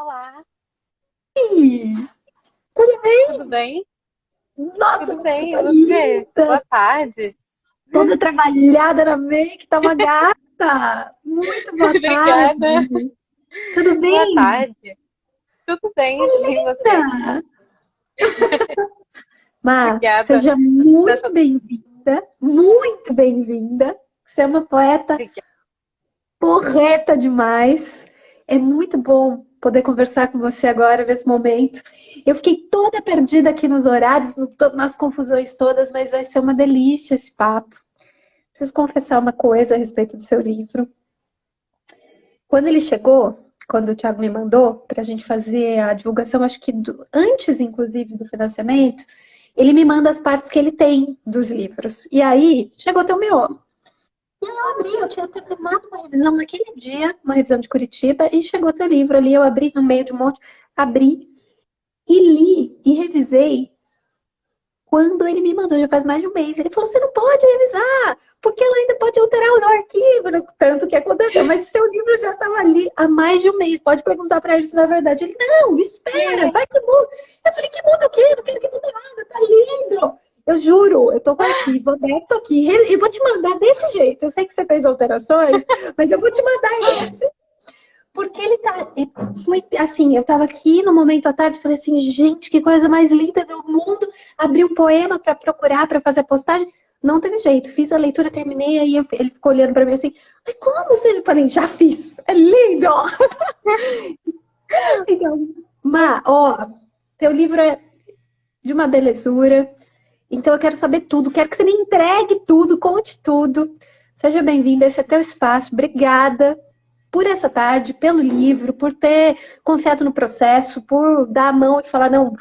Olá, Ih, tudo tudo bem? bem? Nossa, Tudo como você bem, tá e você? linda! Boa tarde. Toda trabalhada na make, tá uma gata! Muito boa Obrigada. tarde! Tudo Boa bem? tarde. Tudo bem, e você? Linda! Má, Obrigada. seja muito Nessa... bem-vinda, muito bem-vinda. Você é uma poeta Obrigada. porreta demais. É muito bom poder conversar com você agora, nesse momento. Eu fiquei toda perdida aqui nos horários, nas confusões todas, mas vai ser uma delícia esse papo. Preciso confessar uma coisa a respeito do seu livro. Quando ele chegou, quando o Thiago me mandou para a gente fazer a divulgação, acho que antes, inclusive, do financiamento, ele me manda as partes que ele tem dos livros. E aí, chegou até o miolo. Eu abri, eu tinha terminado uma revisão naquele dia, uma revisão de Curitiba, e chegou teu livro ali. Eu abri no meio de um monte, abri e li e revisei quando ele me mandou, já faz mais de um mês. Ele falou: você não pode revisar, porque ela ainda pode alterar o arquivo, né? Tanto que aconteceu. Mas seu livro já estava ali há mais de um mês. Pode perguntar para ele se não é verdade. Ele: não, espera, vai que muda. Eu falei: que muda o quê? Eu não quero que mude nada, tá lindo. Eu juro, eu tô com o arquivo aberto aqui e vou te mandar desse jeito. Eu sei que você fez alterações, mas eu vou te mandar esse. Porque ele tá. Foi assim, eu tava aqui no momento à tarde, falei assim, gente, que coisa mais linda do mundo. Abri um poema para procurar, para fazer a postagem. Não teve jeito. Fiz a leitura, terminei, aí ele ficou olhando para mim assim, ai, como você? Eu falei, já fiz. É lindo! Então, Má, ó, teu livro é de uma belezura. Então eu quero saber tudo, quero que você me entregue tudo, conte tudo. Seja bem-vinda, esse é teu espaço. Obrigada por essa tarde, pelo livro, por ter confiado no processo, por dar a mão e falar, não,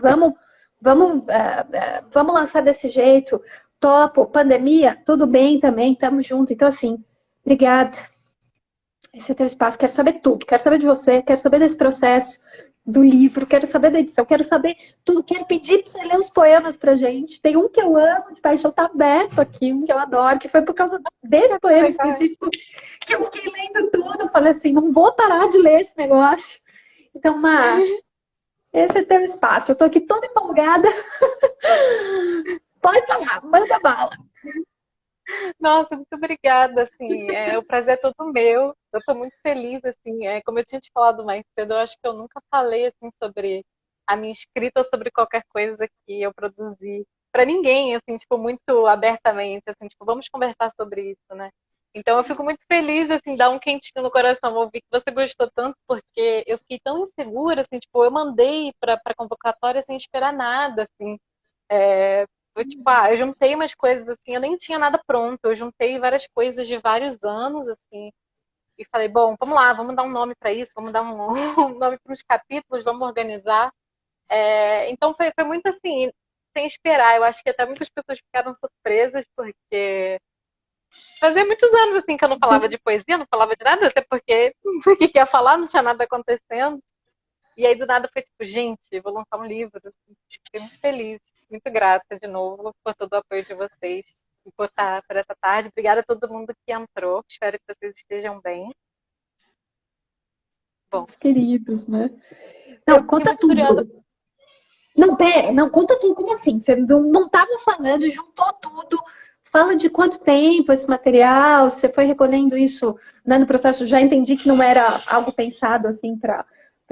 vamos lançar desse jeito. Topo, pandemia, tudo bem também, estamos juntos. Então, assim, obrigada. Esse é teu espaço. Quero saber tudo. Quero saber de você, quero saber desse processo do livro, quero saber da edição, quero saber tudo. Quero pedir para você ler os poemas pra gente. Tem um que eu amo de paixão, tá aberto aqui, um que eu adoro, que foi por causa desse Que poema legal. específico que eu fiquei lendo tudo. Eu falei assim, não vou parar de ler esse negócio. Então, Má, esse é teu espaço. Eu tô aqui toda empolgada. Pode falar, manda bala. Nossa, muito obrigada, assim, o prazer é todo meu. Eu estou muito feliz, assim, como eu tinha te falado mais cedo, eu acho que eu nunca falei, assim, sobre a minha escrita ou sobre qualquer coisa que eu produzi para ninguém, assim, tipo, muito abertamente, assim, tipo, vamos conversar sobre isso, né? Então eu fico muito feliz, assim, dá um quentinho no coração ouvir que você gostou tanto, porque eu fiquei tão insegura, assim, tipo, eu mandei para convocatória sem esperar nada, assim, foi tipo, eu juntei umas coisas assim, eu nem tinha nada pronto, eu juntei várias coisas de vários anos, assim, e falei, bom, vamos lá, vamos dar um nome para isso, vamos dar um, um nome para uns capítulos, vamos organizar. Então foi muito assim, sem esperar. Eu acho que até muitas pessoas ficaram surpresas, porque fazia muitos anos assim que eu não falava de poesia, não falava de nada, até porque o que ia falar, não tinha nada acontecendo. E aí do nada foi tipo, gente, vou lançar um livro. Fiquei muito feliz, muito grata de novo por todo o apoio de vocês e por essa tarde. Obrigada a todo mundo que entrou. Espero que vocês estejam bem. Bom, Os queridos, né? eu Não, fiquei conta muito curiosa. tudo. Não, pera, não, conta tudo como assim? Você não estava falando, juntou tudo. Fala de quanto tempo esse material, você foi recolhendo isso, né, no processo. Já entendi que não era algo pensado assim para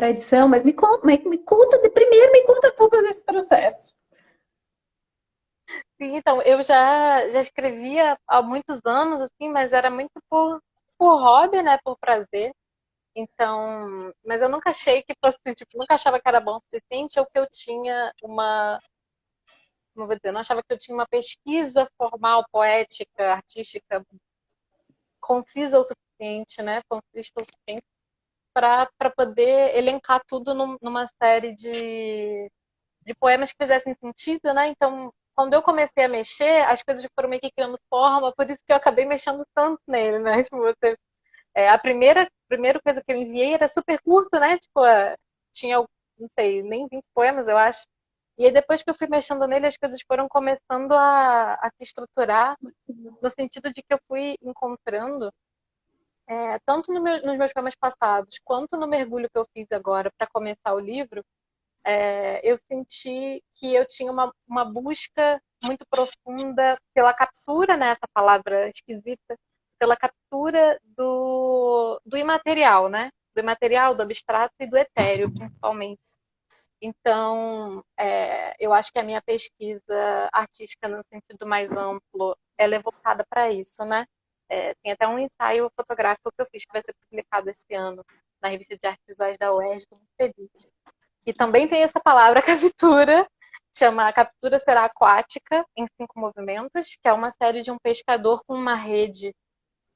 edição, mas me conta de primeiro, me conta tudo desse processo. Sim, então, eu já escrevia há muitos anos, assim, mas era muito por hobby, né? Por prazer. Então, mas eu nunca achei que fosse, tipo, nunca achava que era bom o suficiente ou que eu tinha como eu vou dizer, eu não achava que eu tinha uma pesquisa formal, poética, artística concisa o suficiente, né? Concisa o suficiente para poder elencar tudo numa série de poemas que fizessem sentido, né? Então, quando eu comecei a mexer, as coisas foram meio que criando forma, por isso que eu acabei mexendo tanto nele, né? Tipo, a primeira coisa que eu enviei era super curto, né? Tipo, tinha, não sei, nem 20 poemas, eu acho. E aí, depois que eu fui mexendo nele, as coisas foram começando a se estruturar no sentido de que eu fui encontrando tanto nos meus poemas passados, quanto no mergulho que eu fiz agora para começar o livro, eu senti que eu tinha uma busca muito profunda pela captura, né, essa palavra esquisita, pela captura do imaterial, né? Do imaterial, do abstrato e do etéreo, principalmente. Então, eu acho que a minha pesquisa artística, no sentido mais amplo, ela é voltada para isso, né? Tem até um ensaio fotográfico que eu fiz, que vai ser publicado esse ano na Revista de Artes Visuais da UERJ, estou muito feliz. E também tem essa palavra captura, chama Captura Será Aquática, em 5 movimentos, que é uma série de um pescador com uma rede.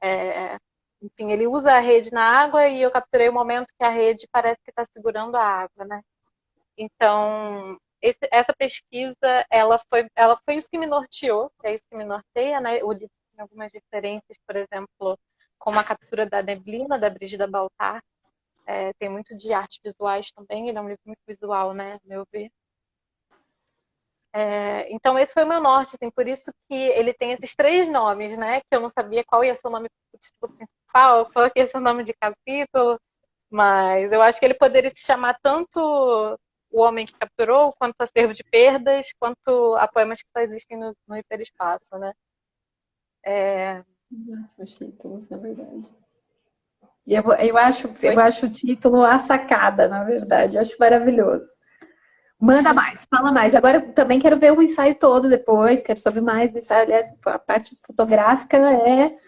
é, Enfim, ele usa a rede na água e eu capturei o momento que a rede parece que está segurando a água, né? Então, essa pesquisa, ela foi isso que me norteou, é isso que me norteia, né? O livro tem algumas referências, por exemplo, como a captura da neblina, da Brigida Baltar. Tem muito de artes visuais também, ele é um livro muito visual, né, a meu ver. Então, esse foi o meu norte, assim, por isso que ele tem esses 3 nomes, né, que eu não sabia qual ia ser o nome do título principal, qual ia ser o nome de capítulo, mas eu acho que ele poderia se chamar tanto O Homem que Capturou, quanto Acervo de Perdas, quanto a Poemas que Só Existem no Hiperespaço, né. Ótimos títulos, na verdade. E eu acho o título a sacada, na verdade. Eu acho maravilhoso. Manda mais, fala mais. Agora eu também quero ver o ensaio todo depois, quero saber mais do ensaio. Aliás, a parte fotográfica né,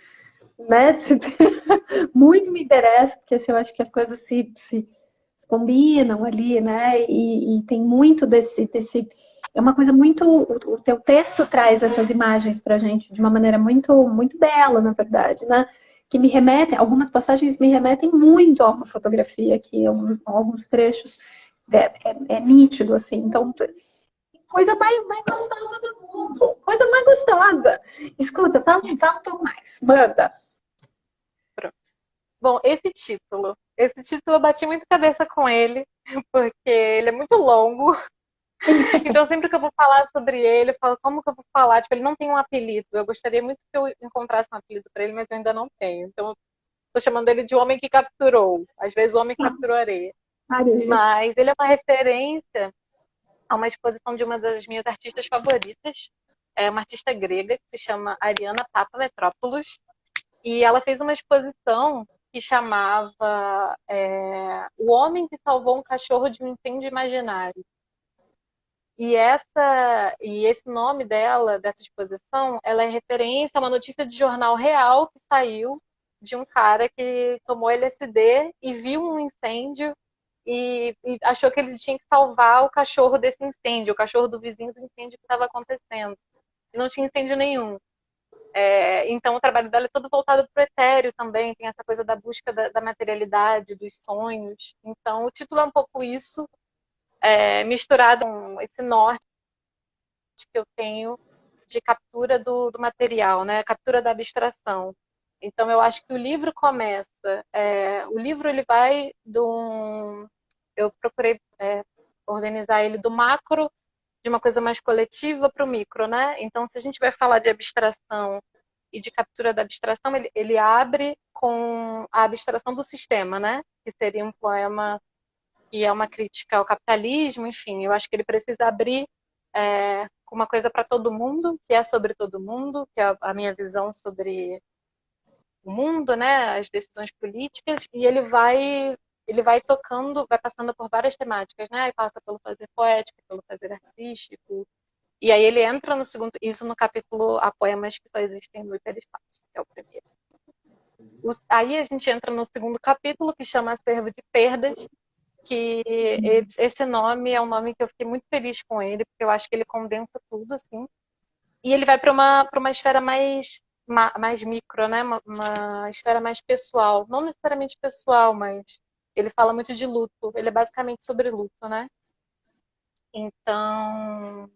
muito me interessa, porque assim, eu acho que as coisas se combinam ali, né? E tem muito desse. É uma coisa muito. O teu texto traz essas imagens pra gente de uma maneira muito, muito bela, na verdade, né? Que me remetem, algumas passagens me remetem muito a uma fotografia aqui, alguns trechos. É nítido, assim. Então, coisa mais gostosa do mundo. Coisa mais gostosa. Escuta, fala um pouco mais. Manda. Bom, esse título eu bati muito cabeça com ele, porque ele é muito longo. Então, sempre que eu vou falar sobre ele, eu falo, como que eu vou falar? Tipo, ele não tem um apelido. Eu gostaria muito que eu encontrasse um apelido para ele, mas eu ainda não tenho. Então, eu tô chamando ele de Homem que Capturou. Às vezes, o Homem que Capturou Areia. Areia. Mas ele é uma referência a uma exposição de uma das minhas artistas favoritas. É uma artista grega que se chama Ariana Papametropoulos. E ela fez uma exposição que chamava O Homem que Salvou um Cachorro de um Incêndio Imaginário. E esse nome dela, dessa exposição, ela é referência a uma notícia de jornal real que saiu de um cara que tomou LSD e viu um incêndio e achou que ele tinha que salvar o cachorro desse incêndio, o cachorro do vizinho do incêndio que estava acontecendo. E não tinha incêndio nenhum. Então, o trabalho dela é todo voltado para o etéreo também, tem essa coisa da busca da materialidade, dos sonhos. Então, o título é um pouco isso, misturado com esse norte que eu tenho de captura do material, né? Captura da abstração. Então, eu acho que o livro começa. O livro ele vai eu procurei organizar ele do macro, de uma coisa mais coletiva, para o micro, né? Então, se a gente vai falar de abstração e de captura da abstração, ele abre com a abstração do sistema, né? Que seria um poema que é uma crítica ao capitalismo, enfim, eu acho que ele precisa abrir com uma coisa para todo mundo, que é sobre todo mundo, que é a minha visão sobre o mundo, né, as decisões políticas, e ele vai tocando, vai passando por várias temáticas, né, e passa pelo fazer poético, pelo fazer artístico, e aí ele entra no segundo, isso no capítulo Há Poemas que Só Existem no Hiperespaço, que é o primeiro. Aí a gente entra no segundo capítulo, que chama Acervo de Perdas, que esse nome é um nome que eu fiquei muito feliz com ele, porque eu acho que ele condensa tudo, assim. E ele vai para uma esfera mais micro, né? Uma esfera mais pessoal. Não necessariamente pessoal, mas ele fala muito de luto. Ele é basicamente sobre luto, né? Então.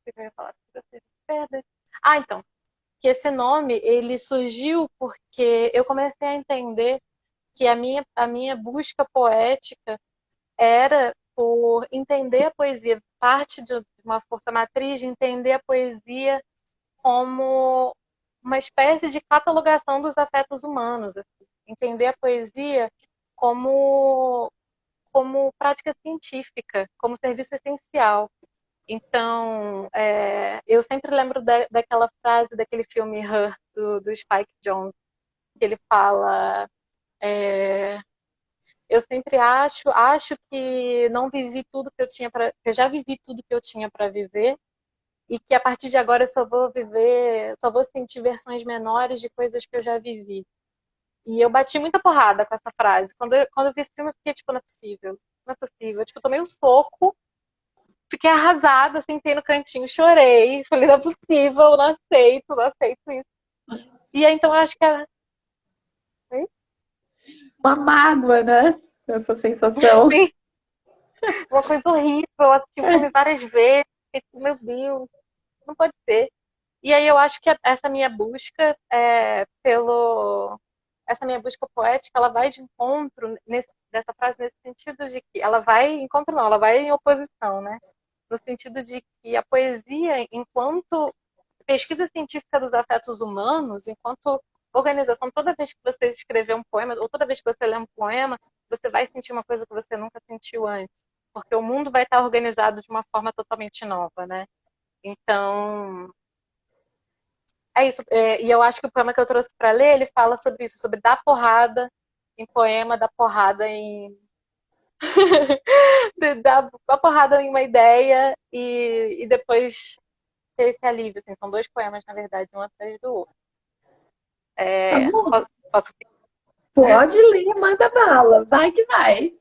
O que eu ia falar? Então. Que esse nome, ele surgiu porque eu comecei a entender que a minha busca poética era por entender a poesia, parte de uma força matriz de entender a poesia como uma espécie de catalogação dos afetos humanos, assim. Entender a poesia como, como prática científica, como serviço essencial. Então, eu sempre lembro daquela frase daquele filme Her, do Spike Jonze, que ele fala: é, eu sempre acho que não vivi tudo que eu tinha para, eu já vivi tudo que eu tinha para viver e que a partir de agora eu só vou viver, só vou sentir versões menores de coisas que eu já vivi. E eu bati muita porrada com essa frase. Quando eu vi esse filme, eu fiquei tipo, não é possível, não é possível. Tipo, eu tomei um soco, fiquei arrasada, sentei no cantinho, chorei, falei, não é possível, não aceito isso. E aí, então eu acho que é Uma mágoa, né? Essa sensação. sim, uma coisa horrível. Eu assisti o filme várias vezes, fiquei, tipo, meu Deus, não pode ser. E aí eu acho que essa minha busca essa minha busca poética, ela vai de encontro dessa frase nesse sentido de que ela vai encontro não, ela vai em oposição, né? No sentido de que a poesia, enquanto pesquisa científica dos afetos humanos, enquanto organização, toda vez que você escrever um poema, ou toda vez que você ler um poema, você vai sentir uma coisa que você nunca sentiu antes, porque o mundo vai estar organizado de uma forma totalmente nova, né? Então, é isso. E eu acho que o poema que eu trouxe para ler, ele fala sobre isso, sobre dar porrada em poema, dar porrada em dar porrada em uma ideia e depois ter esse alívio. Assim, são dois poemas, na verdade, um atrás do outro. Tá bom. Posso Pode ler, manda bala. Vai que vai.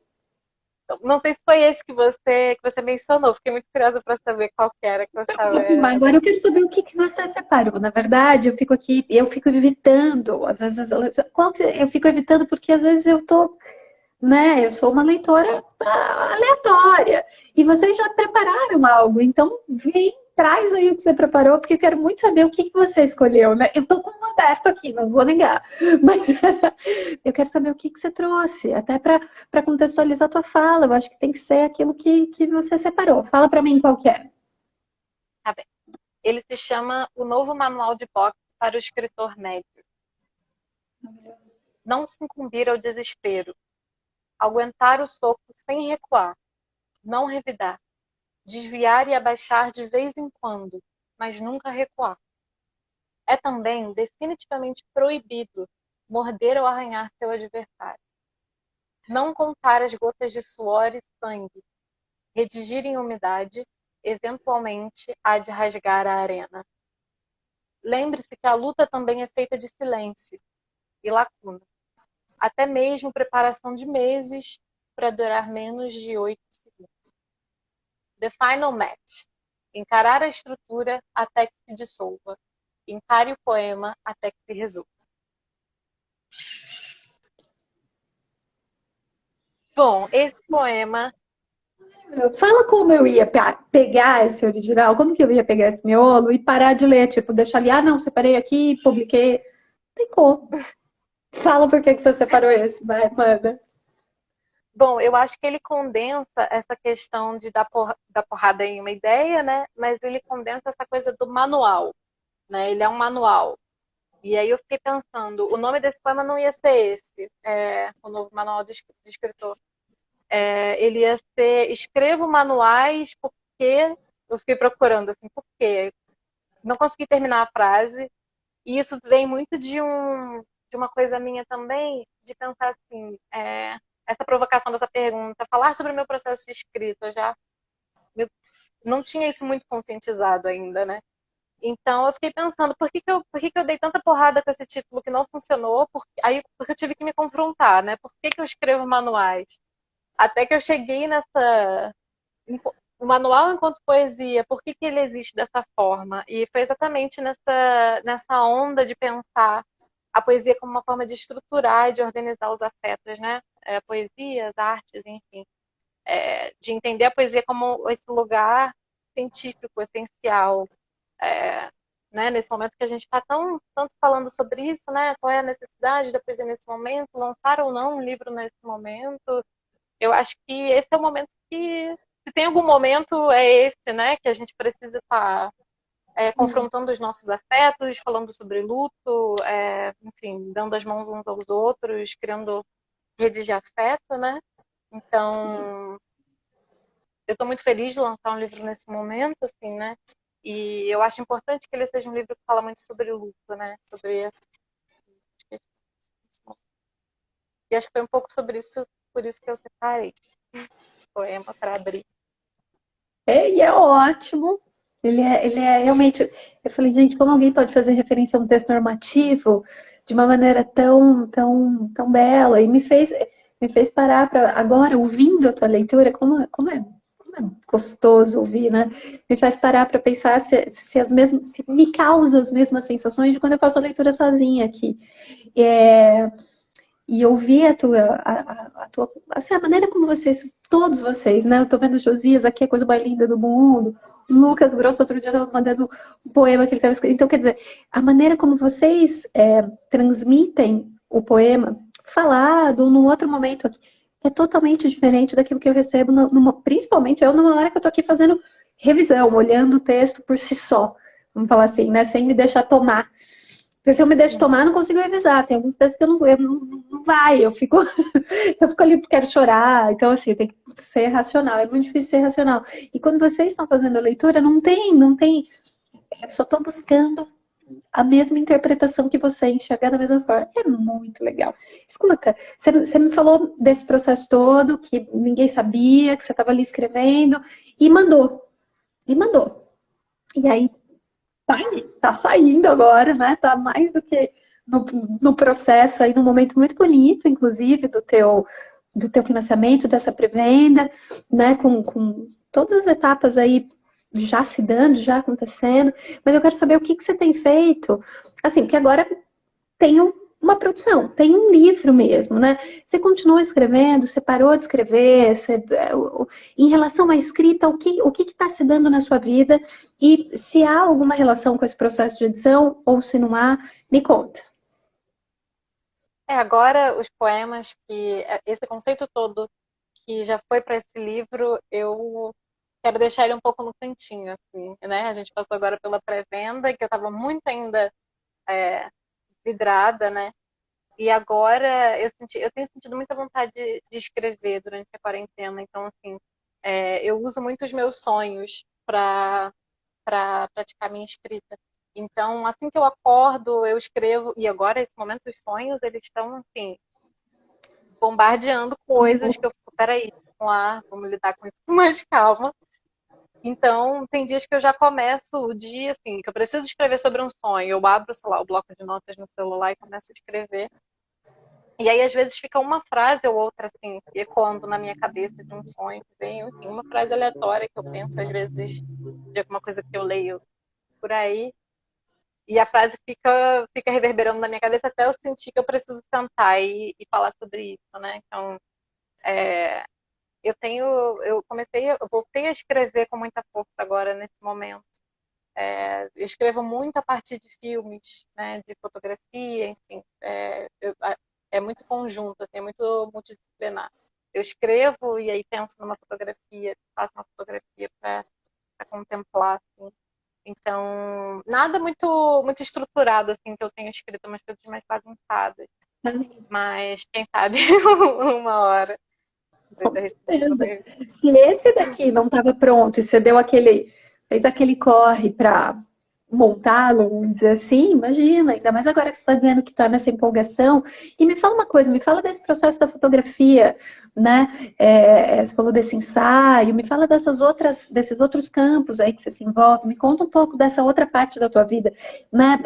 não sei se foi esse que você mencionou. Fiquei muito curiosa para saber qual que era que você estava. Mas agora eu quero saber o que que você separou. Na verdade, eu fico aqui, eu fico evitando, às vezes, eu fico evitando porque às vezes eu tô, né? Eu sou uma leitora aleatória. E vocês já prepararam algo, então vem, traz aí o que você preparou, porque eu quero muito saber o que que você escolheu, né? Eu tô com um aberto aqui, não vou negar, mas eu quero saber o que que você trouxe, até para contextualizar a tua fala. Eu acho que tem que ser aquilo que você separou. Fala para mim qual que é. Tá bem. Ele se chama O Novo Manual de Boxe para o Escritor Médio. Não sucumbir ao desespero. Aguentar o soco sem recuar. Não revidar. Desviar e abaixar de vez em quando, mas nunca recuar. É também definitivamente proibido morder ou arranhar seu adversário. Não contar as gotas de suor e sangue. Redigir em umidade, eventualmente há de rasgar a arena. Lembre-se que a luta também é feita de silêncio e lacuna. Até mesmo preparação de meses para durar menos de 8 segundos. The Final Match. Encarar a estrutura até que se dissolva. Encare o poema até que se resolva. Bom, esse poema, Fala como eu ia pegar esse original, como que eu ia pegar esse miolo e parar de ler, tipo, deixar ali, ah, não, separei aqui, publiquei. Não tem como. Fala por que que você separou esse, vai, manda. bom, eu acho que ele condensa essa questão de dar porrada em uma ideia, né? Mas ele condensa essa coisa do manual, né? Ele é um manual. E aí eu fiquei pensando, o nome desse poema não ia ser esse, o novo manual de escritor. Ele ia ser Escrevo Manuais porque eu fiquei procurando assim, por quê? Não consegui terminar a frase. E isso vem muito de uma coisa minha também, de pensar assim, essa provocação dessa pergunta, falar sobre o meu processo de escrita, já não tinha isso muito conscientizado ainda, né? Então eu fiquei pensando, por que que eu dei tanta porrada com esse título que não funcionou? Porque eu tive que me confrontar, né? Por que que eu escrevo manuais? Até que eu cheguei o manual enquanto poesia, por que que ele existe dessa forma? E foi exatamente nessa onda de pensar a poesia como uma forma de estruturar e de organizar os afetos, né? Poesia, as artes, enfim. De entender a poesia como esse lugar científico, essencial. É, né? Nesse momento que a gente está tanto falando sobre isso, né? Qual é a necessidade da poesia nesse momento? Lançar ou não um livro nesse momento? Eu acho que esse é o momento que, se tem algum momento, é esse, né? Que a gente precisa estar confrontando os nossos afetos, falando sobre luto, enfim, dando as mãos uns aos outros, criando redes de afeto, né? Então, eu estou muito feliz de lançar um livro nesse momento, assim, né? E eu acho importante que ele seja um livro que fala muito sobre luto, né? Sobre e acho que foi um pouco sobre isso, por isso que eu separei o poema para abrir. E é ótimo. Ele é realmente. Eu falei, gente, como alguém pode fazer referência a um texto normativo de uma maneira tão bela? E me fez parar para. Agora, ouvindo a tua leitura, como é gostoso ouvir, né? Me faz parar para pensar se me causa as mesmas sensações de quando eu faço a leitura sozinha aqui. É, e ouvir a tua, assim, a maneira como todos vocês, né? Eu tô vendo o Josias aqui, a coisa mais linda do mundo. O Lucas Grosso, outro dia, estava mandando um poema que ele estava escrevendo. Então, quer dizer, a maneira como vocês transmitem o poema falado, num outro momento aqui, é totalmente diferente daquilo que eu recebo, principalmente eu, numa hora que eu tô aqui fazendo revisão, olhando o texto por si só. Vamos falar assim, né? Sem me deixar tomar. Porque se eu me deixo tomar, eu não consigo revisar. Tem alguns textos que eu não vai, eu fico ali, quero chorar. Então, assim, tem que ser racional. É muito difícil ser racional. E quando vocês estão fazendo a leitura, não tem. Eu só estou buscando a mesma interpretação que você, enxergar da mesma forma. É muito legal. Escuta, você me falou desse processo todo, que ninguém sabia, que você estava ali escrevendo, e mandou. E mandou. E aí, tá saindo agora, né? Tá mais do que no processo aí, num momento muito bonito, inclusive, do teu financiamento, dessa pré-venda, né? Com todas as etapas aí já se dando, já acontecendo. Mas eu quero saber o que que você tem feito, assim, porque agora tem uma produção, tem um livro mesmo, né? Você continua escrevendo, você parou de escrever, em relação à escrita, o que está se dando na sua vida e se há alguma relação com esse processo de edição ou se não há, me conta. Agora os poemas esse conceito todo que já foi para esse livro, eu quero deixar ele um pouco no cantinho, assim, né? A gente passou agora pela pré-venda, que eu estava muito ainda é, vidrada, né? E agora eu tenho sentido muita vontade de escrever durante a quarentena. Então, assim, eu uso muito os meus sonhos para praticar minha escrita. Então, assim que eu acordo, eu escrevo. E agora, esse momento, os sonhos, eles estão, assim, bombardeando coisas que eu fico, peraí, vamos lá, vamos lidar com isso com mais calma. Então, tem dias que eu já começo o dia, assim, que eu preciso escrever sobre um sonho. Eu abro, sei lá, o bloco de notas no celular e começo a escrever. E aí, às vezes, fica uma frase ou outra, assim, ecoando na minha cabeça de um sonho que vem, enfim, uma frase aleatória que eu penso, às vezes, de alguma coisa que eu leio por aí. E a frase fica reverberando na minha cabeça até eu sentir que eu preciso sentar e falar sobre isso, né? Então, é, eu voltei a escrever com muita força agora, nesse momento. Eu escrevo muito a partir de filmes, né, de fotografia, enfim. É muito conjunto, assim, é muito multidisciplinar. Eu escrevo e aí penso numa fotografia, faço uma fotografia para contemplar, assim. Então, nada muito estruturado, assim, que eu tenho escrito, umas coisas mais bagunçadas. Mas, quem sabe, uma hora. Com certeza. Se esse daqui não estava pronto e você fez aquele corre para montá-lo, vamos dizer assim, imagina, ainda mais agora que você está dizendo que está nessa empolgação. E me fala uma coisa, me fala desse processo da fotografia, né? Você falou desse ensaio, me fala desses outros campos aí que você se envolve, me conta um pouco dessa outra parte da tua vida, né?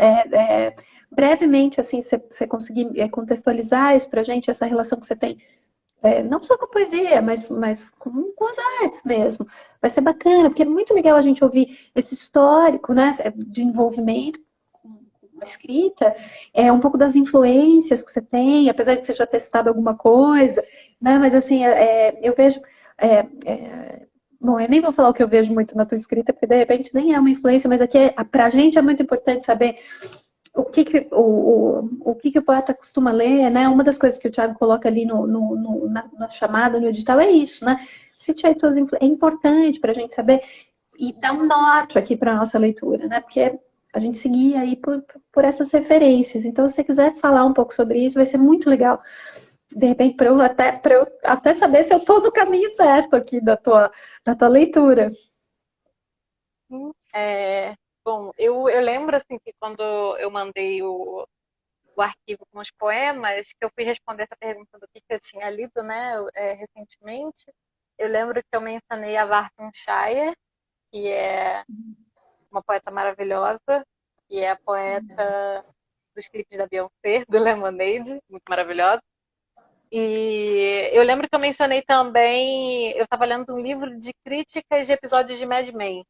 Brevemente, assim, você conseguir contextualizar isso pra gente, essa relação que você tem não só com a poesia, mas com as artes mesmo. Vai ser bacana, porque é muito legal a gente ouvir esse histórico, né, de envolvimento com a escrita, um pouco das influências que você tem, apesar de você já ter testado alguma coisa, né, mas assim, eu vejo. Bom, eu nem vou falar o que eu vejo muito na tua escrita, porque de repente nem é uma influência, mas aqui pra gente é muito importante saber o que o poeta costuma ler, né? Uma das coisas que o Thiago coloca ali na chamada, no edital, é isso, né? Cite aí é importante para a gente saber e dar um norte aqui para a nossa leitura, né? Porque a gente seguia aí por essas referências. Então, se você quiser falar um pouco sobre isso, vai ser muito legal. De repente, para eu até saber se eu estou no caminho certo aqui da tua leitura. Bom, eu lembro assim que quando eu mandei o arquivo com os poemas, que eu fui responder essa pergunta do que eu tinha lido, né, recentemente. Eu lembro que eu mencionei a Varton Shire, que é uma poeta maravilhosa, que é a poeta dos clipes da Beyoncé, do Lemonade, muito maravilhosa. E eu lembro que eu mencionei também, eu estava lendo um livro de críticas de episódios de Mad Men.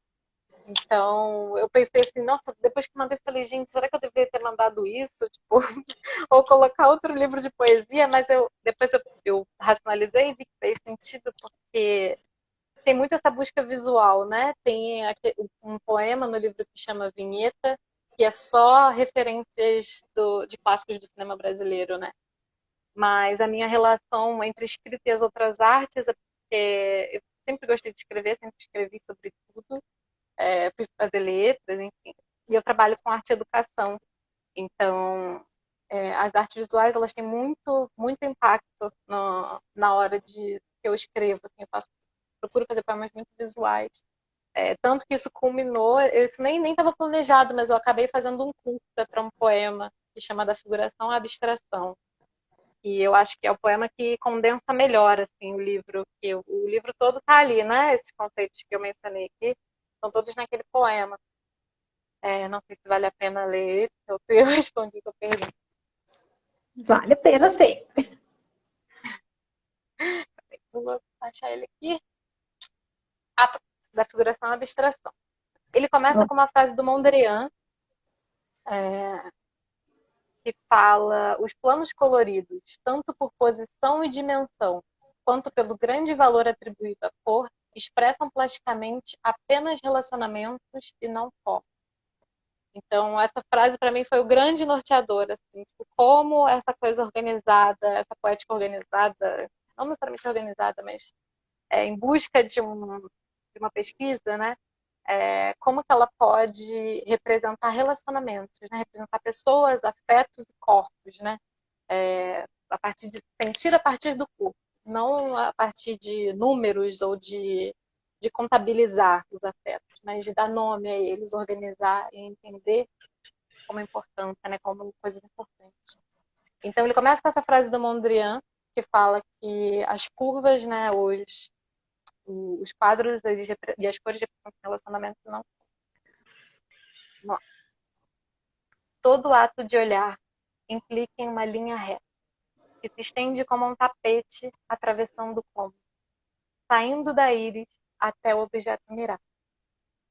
Então, eu pensei assim, nossa, depois que mandei, falei, gente, será que eu deveria ter mandado isso? Tipo, ou colocar outro livro de poesia, mas depois eu racionalizei e vi que fez sentido, porque tem muito essa busca visual, né? Tem um poema no livro que chama Vinheta, que é só referências de clássicos do cinema brasileiro, né? Mas a minha relação entre escrita e as outras artes é porque eu sempre gostei de escrever, sempre escrevi sobre tudo, fui fazer letras, enfim. E eu trabalho com arte e educação. Então, as artes visuais, elas têm muito, muito impacto na hora que eu escrevo. Assim, procuro fazer poemas muito visuais. Tanto que isso culminou, isso nem estava planejado, mas eu acabei fazendo um curta para um poema que chama Da Figuração à Abstração. E eu acho que é o poema que condensa melhor assim, o livro. O livro todo está ali, né? Esses conceitos que eu mencionei aqui estão todos naquele poema. Não sei se vale a pena ler, eu respondi a pergunta. Vale a pena, sim. Vou achar ele aqui. Da figuração à abstração. Ele começa com uma frase do Mondrian, que fala: os planos coloridos, tanto por posição e dimensão, quanto pelo grande valor atribuído à cor, expressam plasticamente apenas relacionamentos e não formas. Então, essa frase para mim foi o grande norteador, assim, tipo, como essa coisa organizada, essa poética organizada, não necessariamente organizada, mas em busca de uma pesquisa, né? Como que ela pode representar relacionamentos, né? Representar pessoas, afetos e corpos, né? A partir de sentir a partir do corpo, não a partir de números ou de contabilizar os afetos, mas de dar nome a eles, organizar e entender como importância, né? Como coisas importantes. Então ele começa com essa frase do Mondrian, que fala que as curvas, né, os quadros e as cores de relacionamento não. Todo ato de olhar implica em uma linha reta, que se estende como um tapete atravessando o cômodo, saindo da íris até o objeto mirado.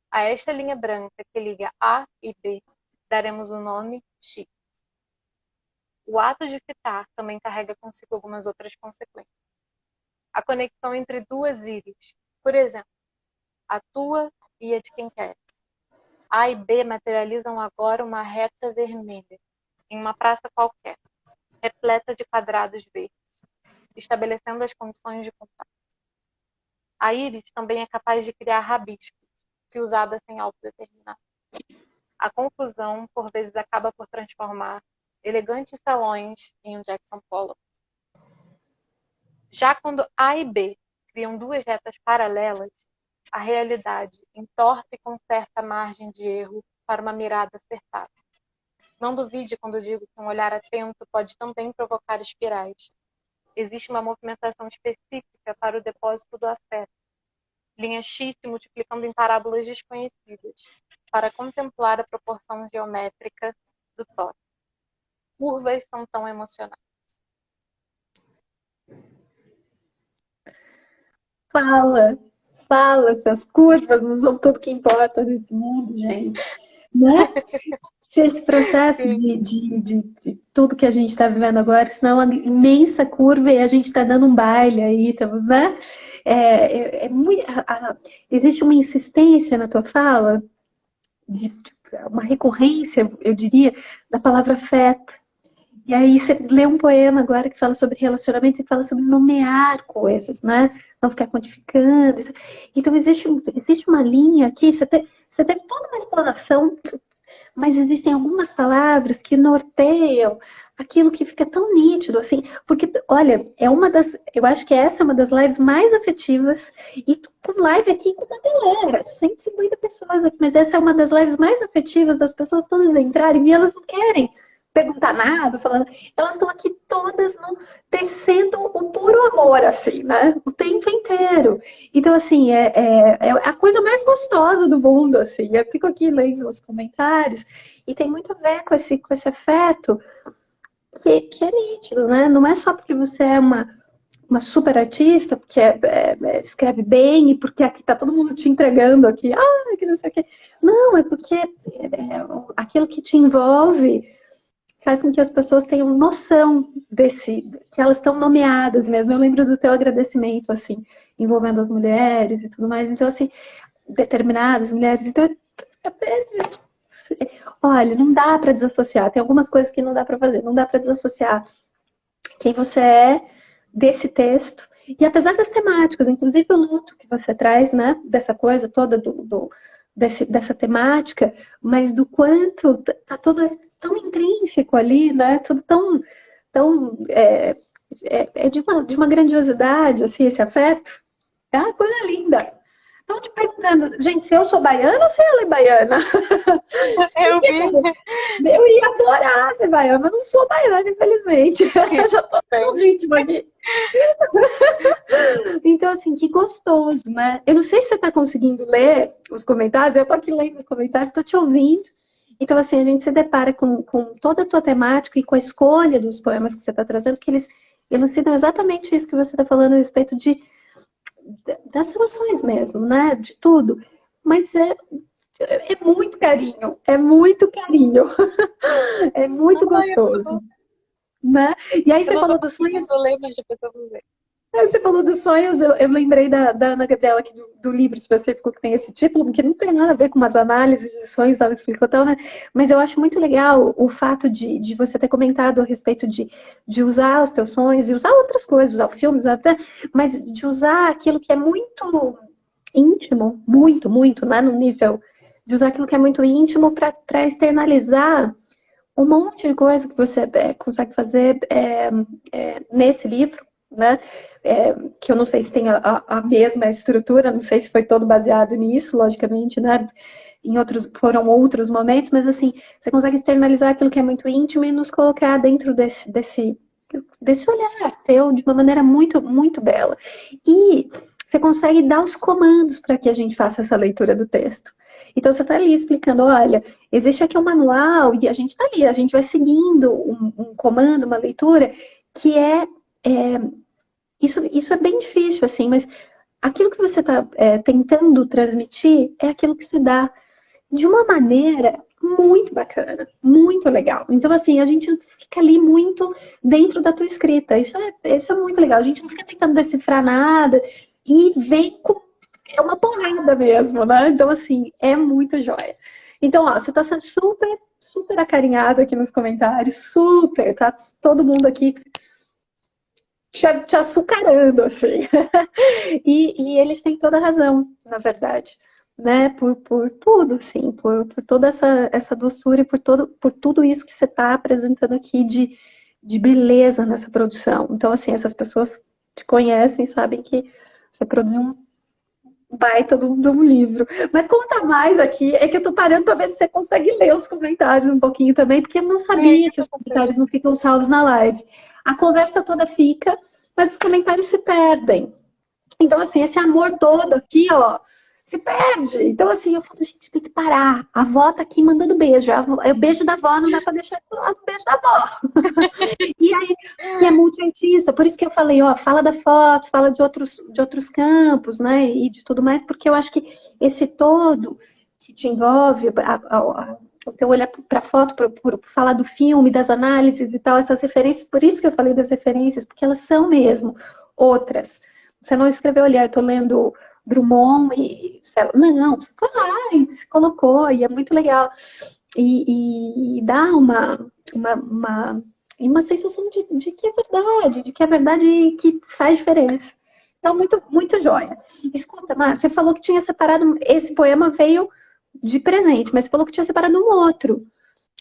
A esta linha branca que liga A e B, daremos o nome X. O ato de fitar também carrega consigo algumas outras consequências. A conexão entre duas íris, por exemplo, a tua e a de quem quer. A e B materializam agora uma reta vermelha, em uma praça qualquer, repleta de quadrados verdes, estabelecendo as condições de contato. A íris também é capaz de criar rabiscos, se usada sem autodeterminação. A confusão, por vezes, acaba por transformar elegantes salões em um Jackson Pollock. Já quando A e B criam duas retas paralelas, a realidade entorta e conserta a margem de erro para uma mirada acertada. Não duvide quando digo que um olhar atento pode também provocar espirais. Existe uma movimentação específica para o depósito do afeto. Linha X se multiplicando em parábolas desconhecidas, para contemplar a proporção geométrica do toque. Curvas são tão emocionais. Fala, essas curvas não são tudo que importa nesse mundo, gente. Né? Se esse processo Sim. de tudo que a gente está vivendo agora, senão é uma imensa curva e a gente está dando um baile aí, né? Existe uma insistência na tua fala, uma recorrência, eu diria, da palavra afeto. E aí você lê um poema agora que fala sobre relacionamento e fala sobre nomear coisas, né? Não ficar quantificando. Então existe uma linha aqui, você teve toda uma explanação, mas existem algumas palavras que norteiam aquilo que fica tão nítido, assim, porque, olha, eu acho que essa é uma das lives mais afetivas, e com live aqui com uma galera, 150 pessoas aqui, mas essa é uma das lives mais afetivas das pessoas todas entrarem, e elas não querem perguntar nada, falando, elas estão aqui todas no, tecendo o puro amor, assim, né? O tempo inteiro. Então, assim, é a coisa mais gostosa do mundo, assim. Eu fico aqui lendo os comentários e tem muito a ver com esse afeto que é nítido, né? Não é só porque você é uma super artista, porque escreve bem e porque aqui tá todo mundo te entregando aqui, que não sei o quê. Não, é porque aquilo que te envolve faz com que as pessoas tenham noção que elas estão nomeadas mesmo. Eu lembro do teu agradecimento, assim, envolvendo as mulheres e tudo mais. Então, assim, determinadas mulheres. Então, olha, não dá para desassociar. Tem algumas coisas que não dá para fazer. Não dá para desassociar quem você é desse texto. E apesar das temáticas, inclusive o luto que você traz, né, dessa coisa toda dessa temática, mas do quanto tá tudo tão intrínseco ali, né, tudo tão de uma grandiosidade, assim, esse afeto. É uma coisa linda. Estou te perguntando, gente, se eu sou baiana ou se ela é baiana? Eu vi. Eu ia adorar ser baiana, mas não sou baiana, infelizmente. Eu já tô no ritmo aqui. Então, assim, que gostoso, né? Eu não sei se você está conseguindo ler os comentários, eu tô aqui lendo os comentários, tô te ouvindo. Então, assim, a gente se depara com toda a tua temática e com a escolha dos poemas que você está trazendo, que eles elucidam exatamente isso que você está falando a respeito das relações mesmo, né? De tudo. Mas é muito carinho, é muito carinho. É muito Ai, gostoso, né? E aí eu você não tô falou dos sonhos. conseguindo ler, mas depois eu vou ver. Você falou dos sonhos, eu lembrei da Ana Gabriela, aqui do livro específico que tem esse título, porque não tem nada a ver com umas análises de sonhos, ela explicou tal, né? Mas eu acho muito legal o fato de você ter comentado a respeito de usar os teus sonhos e usar outras coisas, usar filmes, até, mas de usar aquilo que é muito íntimo, muito, muito, né? No nível de usar aquilo que é muito íntimo para externalizar um monte de coisa que você consegue fazer nesse livro, né? Que eu não sei se tem a mesma estrutura, não sei se foi todo baseado nisso, logicamente, né? Foram outros momentos, mas assim, você consegue externalizar aquilo que é muito íntimo e nos colocar dentro desse olhar teu de uma maneira muito, muito bela. E você consegue dar os comandos para que a gente faça essa leitura do texto. Então você está ali explicando, olha, existe aqui um manual e a gente está ali, a gente vai seguindo um comando, uma leitura, que isso é bem difícil, assim, mas aquilo que você está tentando transmitir é aquilo que se dá de uma maneira muito bacana, muito legal. Então, assim, a gente fica ali muito dentro da tua escrita. Isso é muito legal. A gente não fica tentando decifrar nada e vem com. É uma porrada mesmo, né? Então, assim, é muito jóia. Então, ó, você tá sendo super, super acarinhado aqui nos comentários, super, tá? Todo mundo aqui te açucarando, assim. E eles têm toda a razão, na verdade, né? Por tudo, assim, por toda essa doçura e por tudo isso que você está apresentando aqui de beleza nessa produção. Então, assim, essas pessoas te conhecem, sabem que você produziu um baita de um livro. Mas conta mais aqui, é que eu tô parando para ver se você consegue ler os comentários um pouquinho também, porque eu não Sim, sabia que os comentários não ficam salvos na live. A conversa toda fica, mas os comentários se perdem. Então, assim, esse amor todo aqui, ó, se perde. Então, assim, eu falo, gente, tem que parar. A avó tá aqui mandando beijo. O beijo da avó não dá pra deixar de falar do beijo da avó. E aí, e é multiartista. Por isso que eu falei, ó, fala da foto, fala de outros campos, né? E de tudo mais, porque eu acho que esse todo que te envolve, o teu olhar para a foto, por falar do filme, das análises e tal, essas referências, por isso que eu falei das referências, porque elas são mesmo outras. Você não escreveu ali, eu tô lendo Drummond não, você foi lá e se colocou, e é muito legal. E dá uma e uma sensação de que é verdade, de que é verdade e que faz diferença. Então, muito, muito joia. Escuta, Mar, você falou que tinha separado, esse poema veio de presente, mas você falou que tinha separado um outro.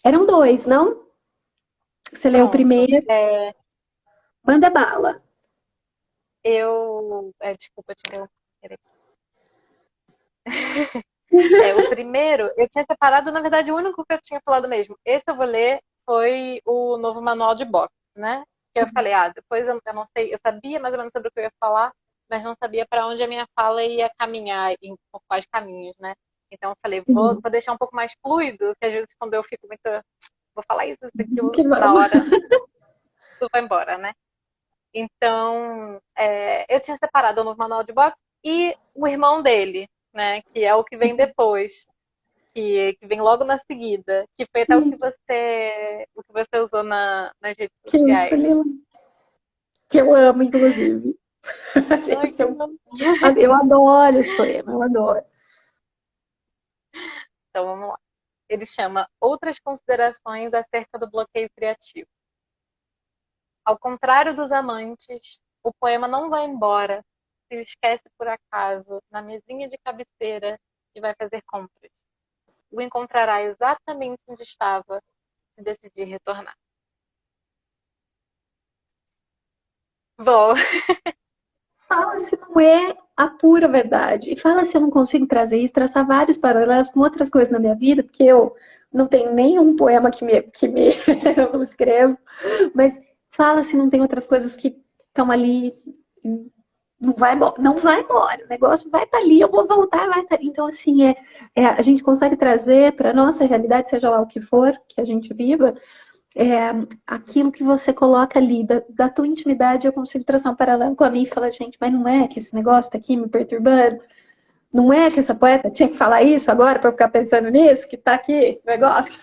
Eram dois, não? Você leu o Pronto. primeiro, manda bala. Desculpa te interromper. O primeiro, eu tinha separado, na verdade, o único que eu tinha falado mesmo. Esse eu vou ler foi o novo manual de boxe, né? Que eu falei, depois eu não sei, eu sabia mais ou menos sobre o que eu ia falar, mas não sabia para onde a minha fala ia caminhar, por quais caminhos, né? Então eu falei, vou Sim, deixar um pouco mais fluido, que às vezes quando eu fico muito, vou falar isso, aquilo, que na vamos. hora, tudo vai embora, né? Então, eu tinha separado o novo manual de boxe e o irmão dele, né? Que é o que vem depois, que vem logo na seguida, que foi até o que você usou nas redes Que eu sociais. escolhi lá. Que eu amo, inclusive. Ai, Esse que é bom. eu adoro esse poema, eu adoro. Então vamos lá. Ele chama Outras Considerações acerca do bloqueio criativo. Ao contrário dos amantes, o poema não vai embora, se o esquece por acaso na mesinha de cabeceira e vai fazer compras. O encontrará exatamente onde estava se decidir retornar. Bom, Fala se não é a pura verdade. E fala se eu não consigo trazer isso, traçar vários paralelos com outras coisas na minha vida, porque eu não tenho nenhum poema que me eu não escrevo, mas fala se não tem outras coisas que estão ali. Não vai, não vai embora, o negócio vai estar ali, eu vou voltar, vai estar ali. Então, assim, a gente consegue trazer para a nossa realidade, seja lá o que for que a gente viva, é, aquilo que você coloca ali, da tua intimidade, eu consigo traçar um paralelo com a mim e falar, gente, mas não é que esse negócio tá aqui me perturbando? Não é que essa poeta tinha que falar isso agora para eu ficar pensando nisso, que tá aqui o negócio?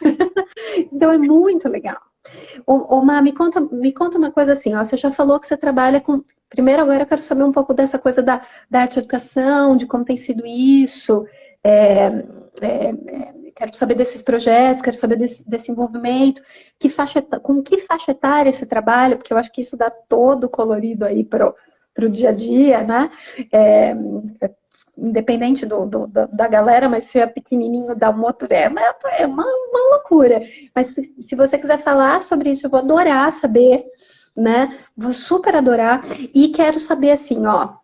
Então é muito legal. Má, me conta uma coisa assim, ó, você já falou que você trabalha com. Primeiro, agora eu quero saber um pouco dessa coisa da arte educação, de como tem sido isso. É, quero saber desses projetos, quero saber desse envolvimento. Com que faixa etária você trabalha? Porque eu acho que isso dá todo o colorido aí pro dia a dia, né? É, independente da galera, mas se é pequenininho, dá um outro. É uma loucura. Mas se você quiser falar sobre isso, eu vou adorar saber, né? Vou super adorar. E quero saber assim, ó.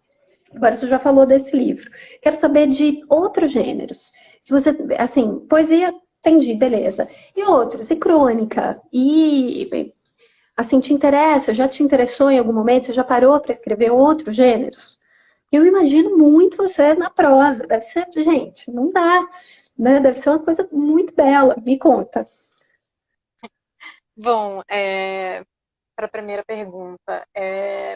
Agora você já falou desse livro. Quero saber de outros gêneros. Se você, assim, poesia, entendi, beleza. E outros? E crônica? E, assim, te interessa? Já te interessou em algum momento? Você já parou para escrever outros gêneros? Eu imagino muito você na prosa. Deve ser, gente, não dá, né? Deve ser uma coisa muito bela. Me conta. bom, para a primeira pergunta,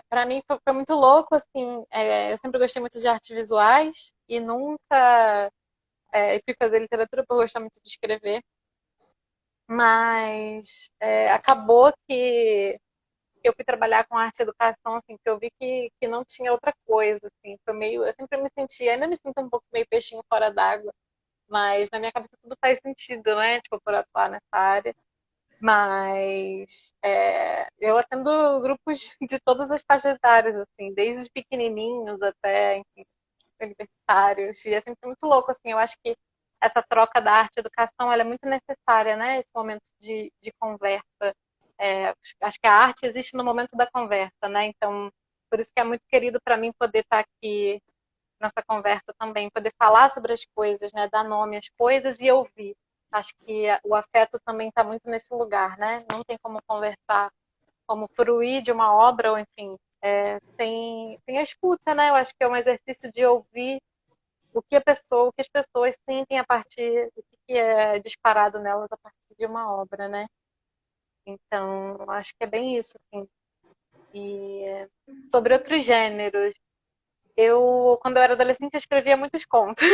para mim foi muito louco, assim, eu sempre gostei muito de artes visuais e nunca fui fazer literatura por gostar muito de escrever, mas acabou que eu fui trabalhar com arte e educação, assim, que eu vi que não tinha outra coisa, assim, foi meio, eu sempre me senti, ainda me sinto um pouco meio peixinho fora d'água, mas na minha cabeça tudo faz sentido, né, tipo, por atuar nessa área. Mas eu atendo grupos de todas as faixas etárias, assim, desde os pequenininhos até, enfim, universitários. E é sempre muito louco, assim, eu acho que essa troca da arte e educação ela é muito necessária, né? Esse momento de conversa. Acho que a arte existe no momento da conversa, né? Então, por isso que é muito querido para mim poder estar aqui nessa conversa também, poder falar sobre as coisas, né? Dar nome às coisas e ouvir. Acho que o afeto também está muito nesse lugar, né? Não tem como conversar, como fruir de uma obra, ou enfim, tem a escuta, né? Eu acho que é um exercício de ouvir o que as pessoas sentem a partir do que é disparado nelas a partir de uma obra, né? Então, acho que é bem isso, assim. E sobre outros gêneros, quando eu era adolescente, eu escrevia muitos contos.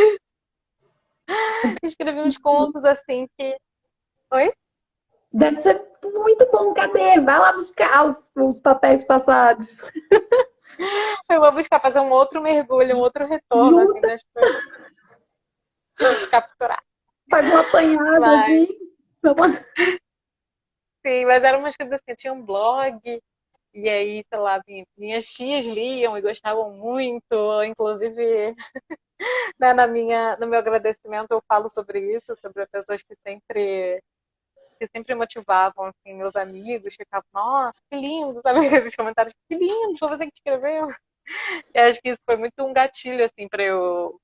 Escrevi uns contos assim que. Oi? Deve ser muito bom. Cadê? Vai lá buscar os papéis passados. Eu vou buscar fazer um outro mergulho, um outro retorno assim Junta, das coisas, capturar. faz um apanhado Mas assim. Vamos. Sim, mas eram umas coisas assim, tinha um blog, e aí, sei lá, minhas tias liam e gostavam muito, inclusive, né, no meu agradecimento eu falo sobre isso, sobre pessoas que sempre motivavam, assim, meus amigos, ficavam, nossa, que lindo, sabe, aqueles comentários, que lindo, foi você que escreveu. E acho que isso foi muito um gatilho, assim, para eu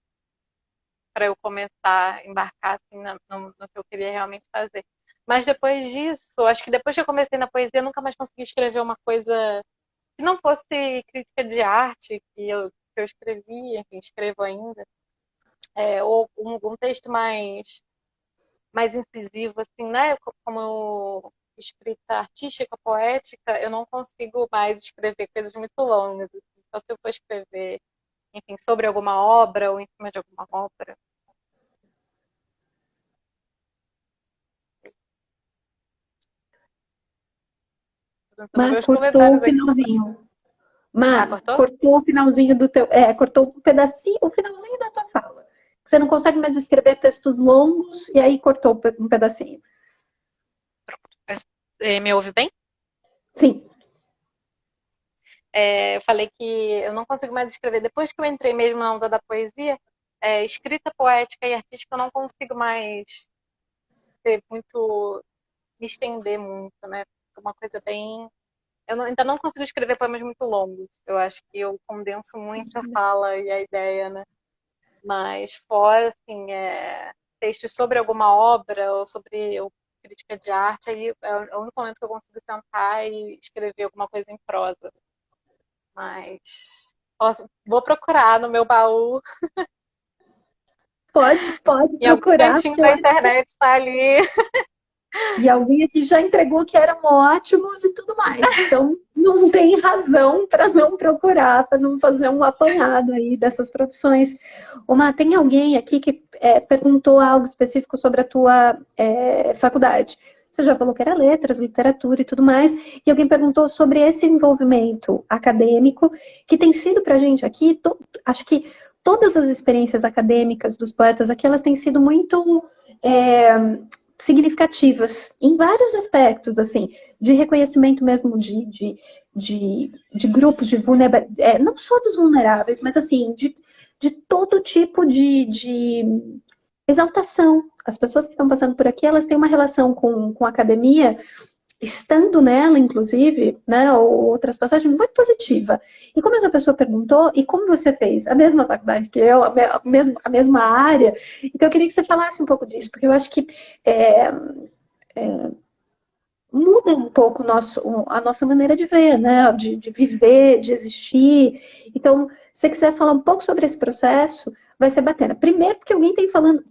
começar a embarcar, assim, no que eu queria realmente fazer. Mas depois disso, acho que depois que eu comecei na poesia, eu nunca mais consegui escrever uma coisa que não fosse crítica de arte, que eu escrevi, enfim, escrevo ainda, ou um texto mais incisivo, assim, né? Como escrita artística, poética, eu não consigo mais escrever coisas muito longas. Assim. Só se eu for escrever, enfim, sobre alguma obra ou em cima de alguma obra. Tentando Mar, ver os cortou o comentários aqui. finalzinho. Ah, Mar, cortou? cortou o finalzinho do teu. cortou um pedacinho, o finalzinho da tua fala. Você não consegue mais escrever textos longos e aí cortou um pedacinho. Me ouve bem? Sim. Eu falei que eu não consigo mais escrever. Depois que eu entrei mesmo na onda da poesia, escrita poética e artística, eu não consigo mais ser muito, me estender muito, né? Uma coisa bem. Ainda não consigo escrever poemas muito longos. Eu acho que eu condenso muito a fala e a ideia, né? Mas fora, assim, textos sobre alguma obra ou sobre crítica de arte, aí é o único momento que eu consigo sentar e escrever alguma coisa em prosa. Mas vou procurar no meu baú, Pode em algum procurar, cantinho porque eu da acho. internet está ali. E alguém aqui já entregou que eram ótimos e tudo mais. Então, não tem razão para não procurar, para não fazer um apanhado aí dessas produções. Uma, tem alguém aqui que perguntou algo específico sobre a tua faculdade. Você já falou que era letras, literatura e tudo mais. E alguém perguntou sobre esse envolvimento acadêmico, que tem sido para a gente aqui, acho que todas as experiências acadêmicas dos poetas aqui, elas têm sido muito significativas em vários aspectos, assim, de reconhecimento mesmo de grupos de vulnerabilidade, não só dos vulneráveis, mas assim, de todo tipo de exaltação. As pessoas que estão passando por aqui, elas têm uma relação com a academia estando nela, inclusive, né, ou outras passagens, muito positiva. E como essa pessoa perguntou, e como você fez? A mesma faculdade que eu, a mesma área. Então, eu queria que você falasse um pouco disso, porque eu acho que é, muda um pouco a nossa maneira de ver, né, de viver, de existir. Então, se você quiser falar um pouco sobre esse processo, vai ser bacana. Primeiro, porque alguém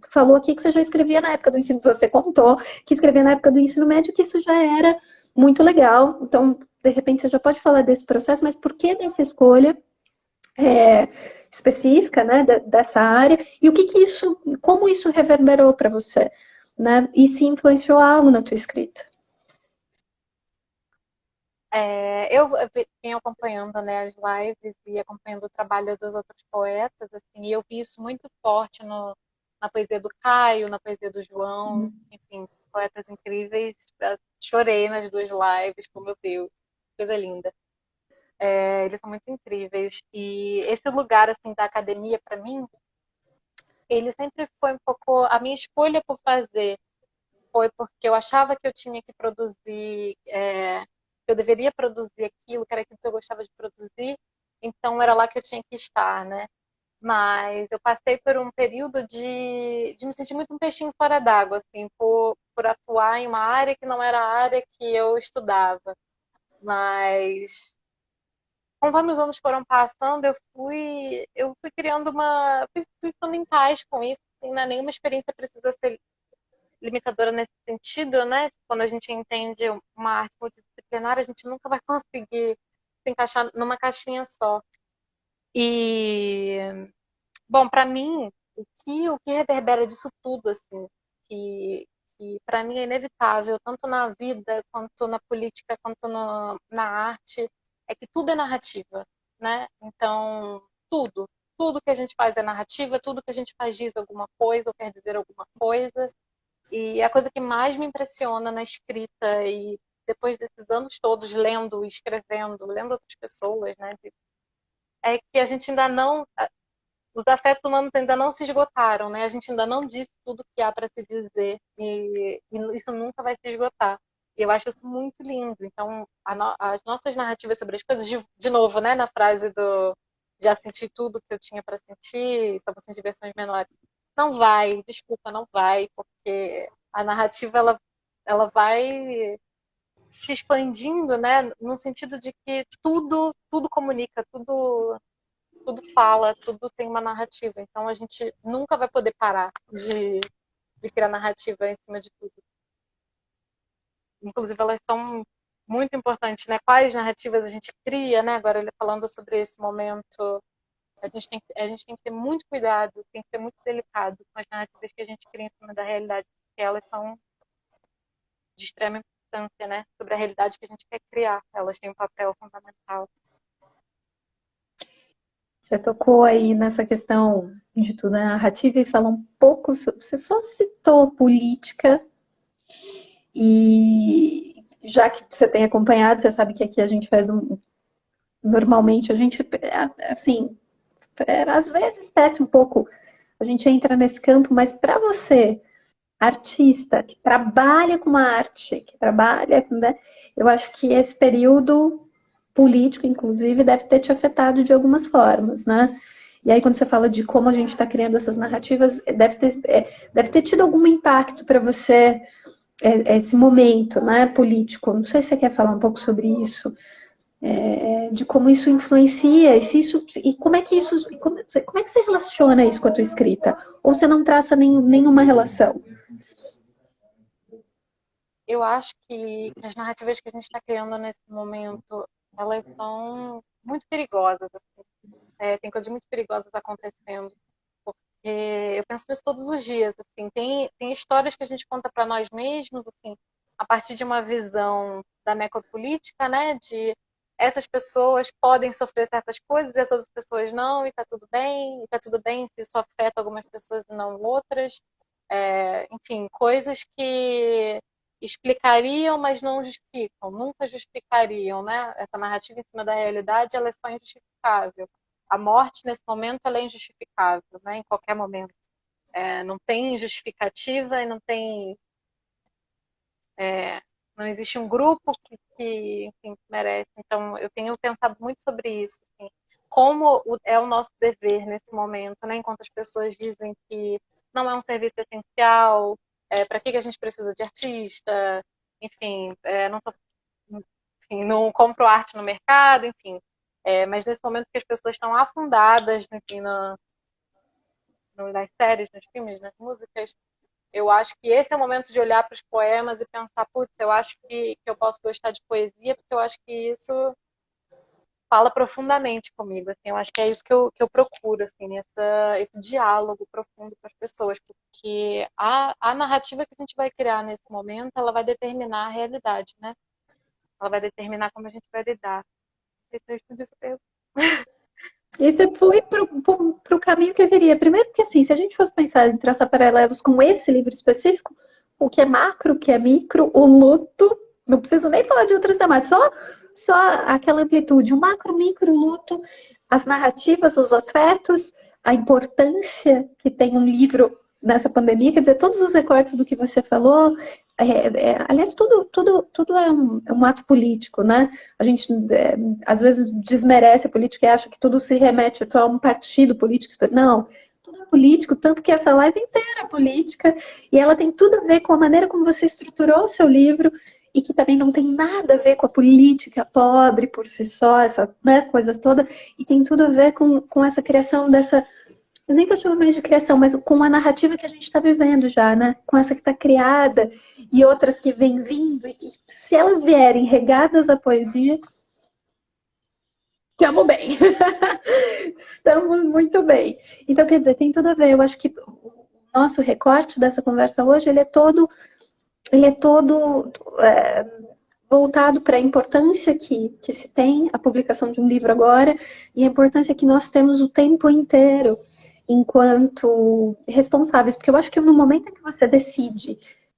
falou aqui que você já escrevia na época do ensino, você contou que escrevia na época do ensino médio, que isso já era muito legal. Então, de repente, você já pode falar desse processo, mas por que dessa escolha específica, né, dessa área? E como isso reverberou para você, né? E se influenciou algo na tua escrita? Eu venho acompanhando, né, as lives e acompanhando o trabalho dos outros poetas, assim, e eu vi isso muito forte na poesia do Caio, na poesia do João, enfim, poetas incríveis. Eu chorei nas duas lives, como meu Deus, coisa linda. Eles são muito incríveis. E esse lugar, assim, da academia, para mim, ele sempre foi um pouco a minha escolha por fazer. Foi porque eu achava que eu tinha que produzir, que eu deveria produzir aquilo, que era aquilo que eu gostava de produzir, então era lá que eu tinha que estar, né? Mas eu passei por um período de me sentir muito um peixinho fora d'água, assim, por atuar em uma área que não era a área que eu estudava. Mas conforme os anos foram passando, eu fui criando fui ficando em paz com isso, assim, né? Nenhuma experiência precisa ser limitadora nesse sentido, né? Quando a gente entende uma arte multidisciplinar, a gente nunca vai conseguir se encaixar numa caixinha só. E, bom, para mim, o que reverbera disso tudo, assim, que para mim é inevitável, tanto na vida, quanto na política, quanto na arte, é que tudo é narrativa, né? Então, tudo que a gente faz é narrativa, tudo que a gente faz diz alguma coisa ou quer dizer alguma coisa. E a coisa que mais me impressiona na escrita depois desses anos todos lendo, escrevendo, lendo outras pessoas, né? É que a gente ainda não, os afetos humanos ainda não se esgotaram, né? A gente ainda não disse tudo que há para se dizer e isso nunca vai se esgotar. E eu acho isso muito lindo. Então, as nossas narrativas sobre as coisas, de novo, né? Na frase do já senti tudo que eu tinha para sentir, só vou sentir versões menores. Não vai, desculpa, não vai, porque a narrativa ela vai se expandindo, né? No sentido de que tudo comunica, tudo fala, tudo tem uma narrativa. Então a gente nunca vai poder parar de criar narrativa em cima de tudo. Inclusive, elas são muito importantes, né? Quais narrativas a gente cria, né? Agora ele falando sobre esse momento, a gente tem que ter muito cuidado, tem que ser muito delicado com as narrativas que a gente cria em cima da realidade, porque elas são de extrema importância, né? Sobre a realidade que a gente quer criar. Elas têm um papel fundamental. Você tocou aí nessa questão de tudo na narrativa e falou um pouco sobre, você só citou política e já que você tem acompanhado, você sabe que aqui a gente faz normalmente a gente assim, às vezes perde um pouco, a gente entra nesse campo, mas para você, artista que trabalha com uma arte, que trabalha, né, eu acho que esse período político, inclusive, deve ter te afetado de algumas formas, né? E aí, quando você fala de como a gente está criando essas narrativas, deve ter tido algum impacto para você esse momento, né, político. Não sei se você quer falar um pouco sobre isso, de como isso influencia, e como é que isso, como é que você relaciona isso com a tua escrita? Ou você não traça nenhuma relação? Eu acho que as narrativas que a gente está criando nesse momento, elas são muito perigosas. Assim. Tem coisas muito perigosas acontecendo. Porque eu penso nisso todos os dias. Assim. Tem histórias que a gente conta para nós mesmos, assim, a partir de uma visão da necropolítica, né? De essas pessoas podem sofrer certas coisas e essas outras pessoas não, e está tudo bem, e está tudo bem se isso afeta algumas pessoas e não outras. Enfim, coisas que explicariam, mas não justificam, nunca justificariam, né? Essa narrativa em cima da realidade, ela é só injustificável. A morte, nesse momento, ela é injustificável, né? Em qualquer momento. Não tem justificativa e não existe um grupo que enfim, merece. Então, eu tenho pensado muito sobre isso, assim, como é o nosso dever nesse momento, né? Enquanto as pessoas dizem que não é um serviço essencial, para que a gente precisa de artista, enfim, enfim, não compro arte no mercado, enfim. Mas nesse momento que as pessoas estão afundadas, enfim, nas séries, nos filmes, nas músicas, eu acho que esse é o momento de olhar para os poemas e pensar, putz, eu acho que eu posso gostar de poesia, porque eu acho que isso fala profundamente comigo, assim, eu acho que é isso que eu procuro, assim, esse diálogo profundo com as pessoas, porque a narrativa que a gente vai criar nesse momento, ela vai determinar a realidade, né? Ela vai determinar como a gente vai lidar. Não sei se eu respondi essa pergunta. E você foi para o caminho que eu queria. Primeiro porque, assim, se a gente fosse pensar em traçar paralelos com esse livro específico, o que é macro, o que é micro, o luto, não preciso nem falar de outras temáticas, só aquela amplitude, o macro, micro, o luto, as narrativas, os afetos, a importância que tem um livro nessa pandemia, quer dizer, todos os recortes do que você falou, aliás, tudo é um ato político, né? A gente às vezes desmerece a política e acha que tudo se remete só a um partido político. Não, tudo é político, tanto que essa live inteira é política e ela tem tudo a ver com a maneira como você estruturou o seu livro e que também não tem nada a ver com a política pobre por si só, essa, né, coisa toda, e tem tudo a ver com essa criação dessa, eu nem que eu chamo mais de criação, mas com a narrativa que a gente está vivendo já, né? Com essa que está criada e outras que vêm vindo. E se elas vierem regadas à poesia, estamos bem. Estamos muito bem. Então, quer dizer, tem tudo a ver. Eu acho que o nosso recorte dessa conversa hoje, ele é todo voltado para a importância que se tem a publicação de um livro agora e a importância que nós temos o tempo inteiro enquanto responsáveis, porque eu acho que no momento em que você decide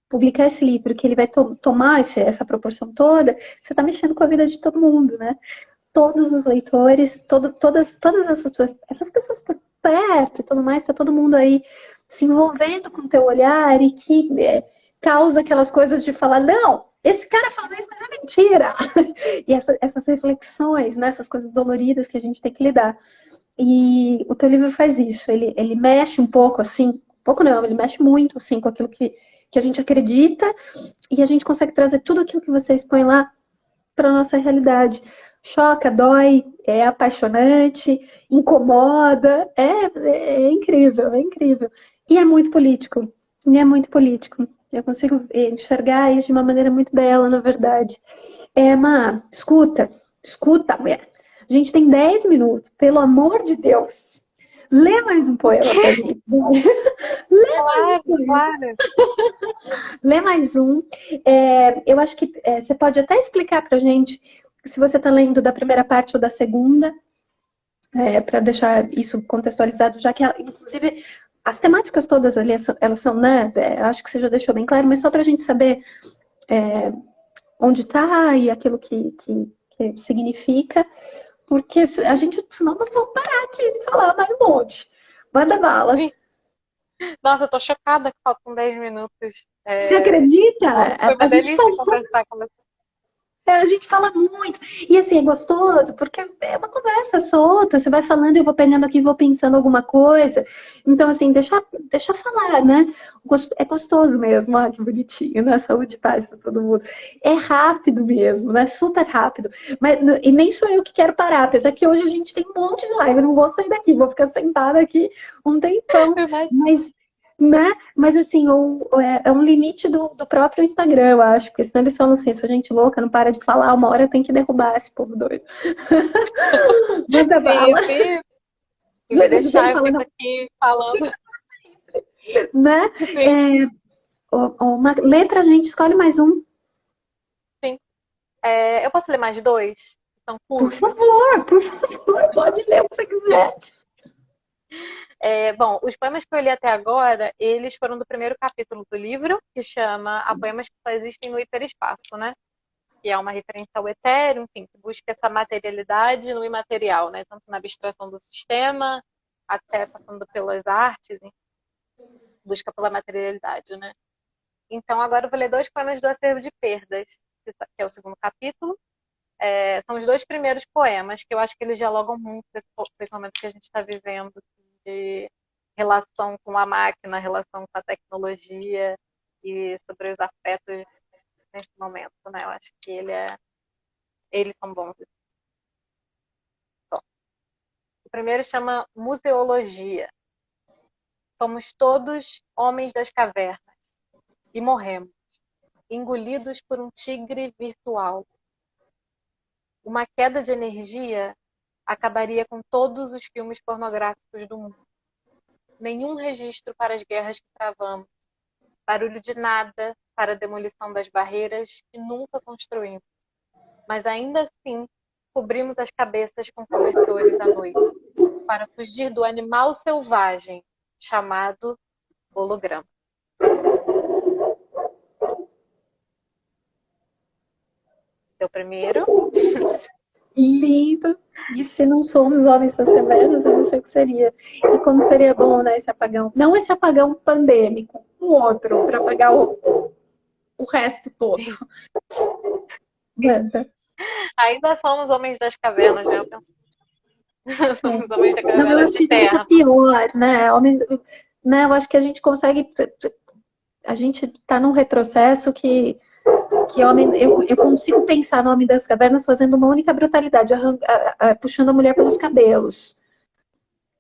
publicar esse livro, que ele vai tomar essa proporção toda, você está mexendo com a vida de todo mundo, né? Todos os leitores, todas essas pessoas por perto e tudo mais, está todo mundo aí se envolvendo com o teu olhar e que causa aquelas coisas de falar, não, esse cara falou isso, mas é mentira. E essas reflexões, né, essas coisas doloridas que a gente tem que lidar. E o teu livro faz isso, ele mexe um pouco assim, um pouco não, ele mexe muito assim com aquilo que a gente acredita e a gente consegue trazer tudo aquilo que você expõe lá para nossa realidade. Choca, dói, é apaixonante, incomoda, é incrível, é incrível. E é muito político, e é muito político. Eu consigo enxergar isso de uma maneira muito bela, na verdade. Escuta, mulher. A gente tem 10 minutos, pelo amor de Deus. Lê mais um poema pra gente. Lê mais um Claro, poema. claro. Lê mais um. Eu acho que você pode até explicar pra gente se você está lendo da primeira parte ou da segunda, para deixar isso contextualizado, já que, inclusive, as temáticas todas ali, elas são, né? Acho que você já deixou bem claro, mas só para a gente saber onde está e aquilo que significa, porque a gente, senão, não vou parar aqui de falar mais um monte. Manda bala. Nossa, eu tô chocada que faltam 10 minutos. Você acredita? Foi A uma gente delícia faz conversar com você. A gente fala muito. E assim, é gostoso, porque é uma conversa solta. Você vai falando, eu vou pegando aqui, vou pensando alguma coisa. Então, assim, deixa falar, né? É gostoso mesmo. Ah, que bonitinho, né? Saúde e paz para todo mundo. É rápido mesmo, né? Super rápido. E nem sou eu que quero parar, apesar que hoje a gente tem um monte de live. Eu não vou sair daqui, vou ficar sentada aqui um tempão. Eu imagino. Mas né? Mas assim, é um limite do próprio Instagram, eu acho, porque senão eles falam assim, essa gente louca não para de falar, uma hora tem que derrubar esse povo doido. Manda Sim, bala. sim. E vai Júlio vem deixar, eu falando, fico aqui falando. né? Sim, Lê pra gente, escolhe mais um. sim. Eu posso ler mais dois? São curtos. Por favor, pode ler o que você quiser. Bom, os poemas que eu li até agora, eles foram do primeiro capítulo do livro, que chama Há Poemas que Só Existem no Hiperespaço, né? Que é uma referência ao etéreo, enfim, que busca essa materialidade no imaterial, né? Tanto na abstração do sistema, até passando pelas artes, enfim, busca pela materialidade, né? Então, agora eu vou ler dois poemas do Acervo de Perdas, que é o segundo capítulo. São os dois primeiros poemas, que eu acho que eles dialogam muito com esse momento que a gente está vivendo, assim, de relação com a máquina, relação com a tecnologia e sobre os afetos nesse momento, né? Eu acho que eles são bons. Bom, o primeiro chama Museologia. Somos todos homens das cavernas e morremos, engolidos por um tigre virtual. Uma queda de energia acabaria com todos os filmes pornográficos do mundo. Nenhum registro para as guerras que travamos. Barulho de nada para a demolição das barreiras que nunca construímos. Mas ainda assim, cobrimos as cabeças com cobertores à noite, para fugir do animal selvagem chamado holograma. Seu primeiro. Lindo. E se não somos homens das cavernas, eu não sei o que seria. E como seria bom, né, esse apagão. Não esse apagão pandêmico, um outro, para apagar o resto todo. Manda. Ainda somos homens das cavernas, né? Eu penso. Sim. Somos homens das Não, eu cavernas acho de que ainda fica terra. pior, né? Homens, né? Eu acho que a gente consegue. A gente está num retrocesso que homem, eu consigo pensar no Homem das Cavernas fazendo uma única brutalidade, puxando a mulher pelos cabelos,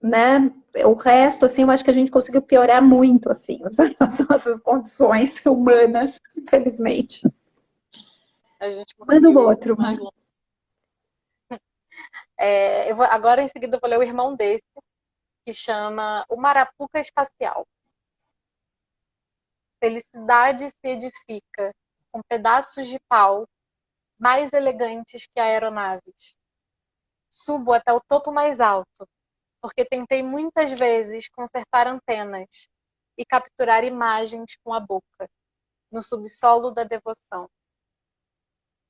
né? O resto, assim, eu acho que a gente conseguiu piorar muito, assim, as nossas condições humanas, infelizmente. A gente Manda o conseguiu ir outro, mais mano. longe. Agora, em seguida, eu vou ler o irmão desse, que chama O Marapuca Espacial. Felicidade se edifica com pedaços de pau mais elegantes que aeronaves. Subo até o topo mais alto, porque tentei muitas vezes consertar antenas e capturar imagens com a boca. no subsolo da devoção.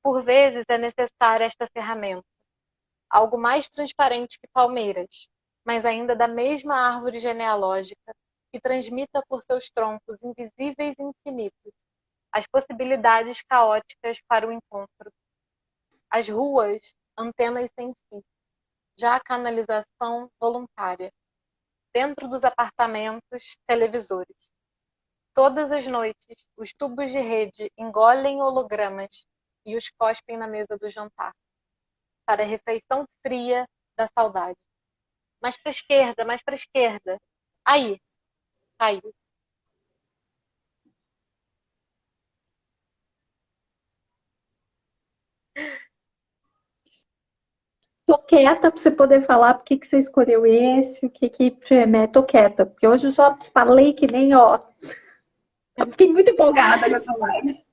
Por vezes é necessária esta ferramenta, algo mais transparente que palmeiras, mas ainda da mesma árvore genealógica, que transmita por seus troncos invisíveis e infinitos as possibilidades caóticas para o encontro. As ruas, antenas sem fim, já a canalização voluntária. Dentro dos apartamentos, televisores. Todas as noites, os tubos de rede engolem hologramas e os cospem na mesa do jantar, para a refeição fria da saudade. Mais para a esquerda, mais para a esquerda. Aí, caiu. Tô quieta para você poder falar por que você escolheu esse, o que que te remete. Tô quieta, porque hoje eu só falei que nem, ó. Eu fiquei muito empolgada com essa live.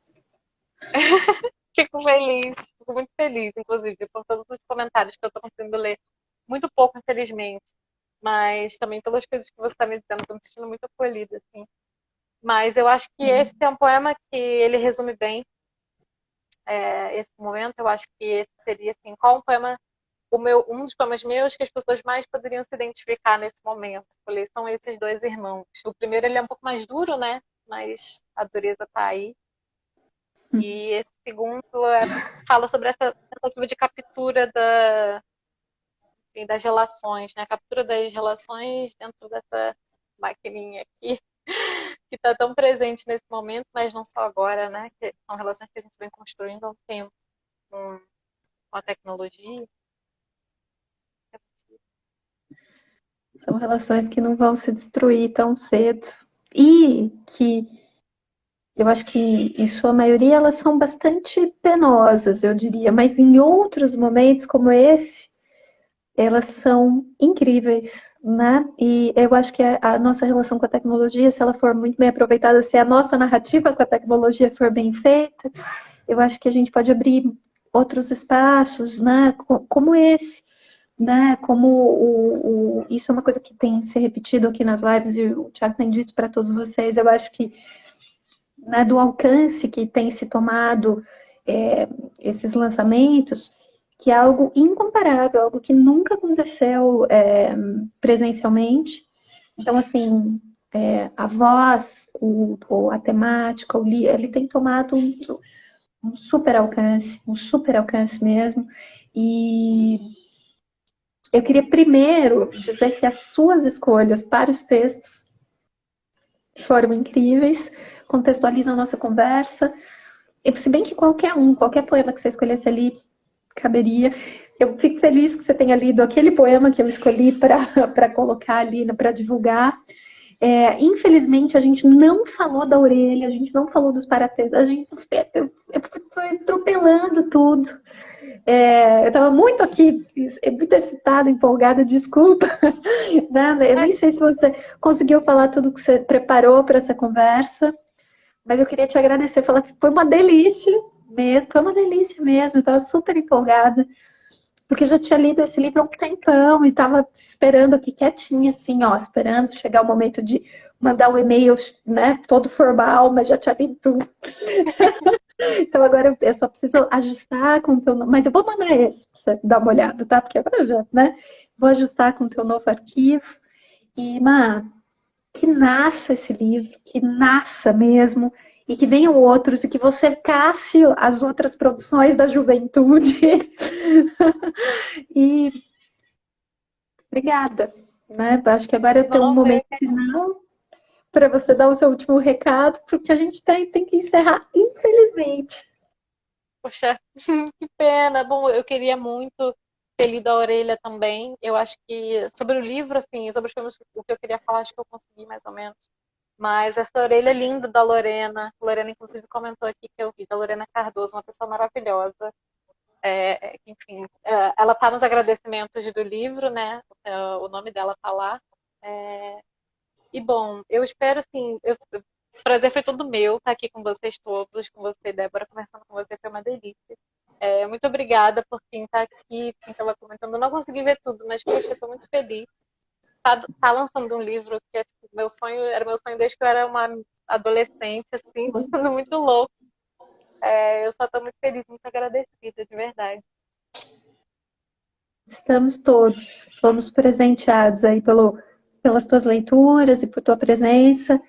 Fico muito feliz, inclusive, por todos os comentários que eu estou conseguindo ler. Muito pouco, infelizmente, mas também pelas coisas que você está me dizendo, estou me sentindo muito acolhida, assim. Mas eu acho que esse é um poema que ele resume bem esse momento. Eu acho que esse seria, assim, qual um poema, um dos poemas meus que as pessoas mais poderiam se identificar nesse momento. Eu falei, são esses dois irmãos. O primeiro, ele é um pouco mais duro, né? Mas a dureza está aí. E esse segundo fala sobre essa tentativa de captura enfim, das relações, né? A captura das relações dentro dessa maquininha aqui, que está tão presente nesse momento, mas não só agora, né? Que são relações que a gente vem construindo há um tempo com a tecnologia. São relações que não vão se destruir tão cedo. E que eu acho que, em sua maioria, elas são bastante penosas, eu diria, mas em outros momentos, como esse, elas são incríveis, né? E eu acho que a nossa relação com a tecnologia, se ela for muito bem aproveitada, se a nossa narrativa com a tecnologia for bem feita, eu acho que a gente pode abrir outros espaços, né? Como esse, né? Como isso é uma coisa que tem se repetido aqui nas lives e o Thiago tem dito para todos vocês. Eu acho que, né, do alcance que tem se tomado esses lançamentos, que é algo incomparável, algo que nunca aconteceu presencialmente. Então, assim, a voz, a temática, ele tem tomado um super alcance mesmo. E eu queria primeiro dizer que as suas escolhas para os textos foram incríveis, contextualizam a nossa conversa. Se bem que qualquer poema que você escolhesse ali caberia. Eu fico feliz que você tenha lido aquele poema que eu escolhi para colocar ali, para divulgar. Infelizmente, a gente não falou da orelha, a gente não falou dos paratextos, eu fui atropelando tudo. Eu estava muito aqui, muito excitada, empolgada, desculpa. Né? Eu nem sei se você conseguiu falar tudo que você preparou para essa conversa, mas eu queria te agradecer, falar que foi uma delícia mesmo, foi uma delícia mesmo, eu estava super empolgada, porque eu já tinha lido esse livro há um tempão e estava esperando aqui quietinha, assim, ó, esperando chegar o momento de mandar o e-mail, né, todo formal, mas já tinha lido tudo. Então agora eu só preciso ajustar com o teu nome, mas eu vou mandar esse pra você dar uma olhada, tá? Porque agora eu já, né, vou ajustar com o teu novo arquivo. E, que nasça esse livro, que nasça mesmo, e que venham outros, e que você casse as outras produções da juventude. E obrigada. Né? Acho que agora eu tenho um Nossa, momento final para você dar o seu último recado, porque a gente tem que encerrar, infelizmente. poxa, que pena. Bom, eu queria muito ter lido a Orelha também. Eu acho que sobre o livro, assim, sobre os filmes, o que eu queria falar, acho que eu consegui mais ou menos. Mas essa orelha linda da Lorena, Lorena inclusive comentou aqui que eu vi, da Lorena Cardoso, uma pessoa maravilhosa. Enfim, ela está nos agradecimentos do livro, né? O nome dela está lá. E bom, eu espero assim, o prazer foi todo meu estar aqui com vocês todos, com você, Débora, conversando com você, foi uma delícia. Muito obrigada por quem está aqui, quem estava comentando. Eu não consegui ver tudo, mas poxa, estou muito feliz. Tá lançando um livro que é Meu sonho era meu sonho desde que eu era uma adolescente, assim, tudo muito louco. Eu só estou muito feliz, muito agradecida, de verdade. Estamos todos, fomos presenteados aí pelas tuas leituras e por tua presença.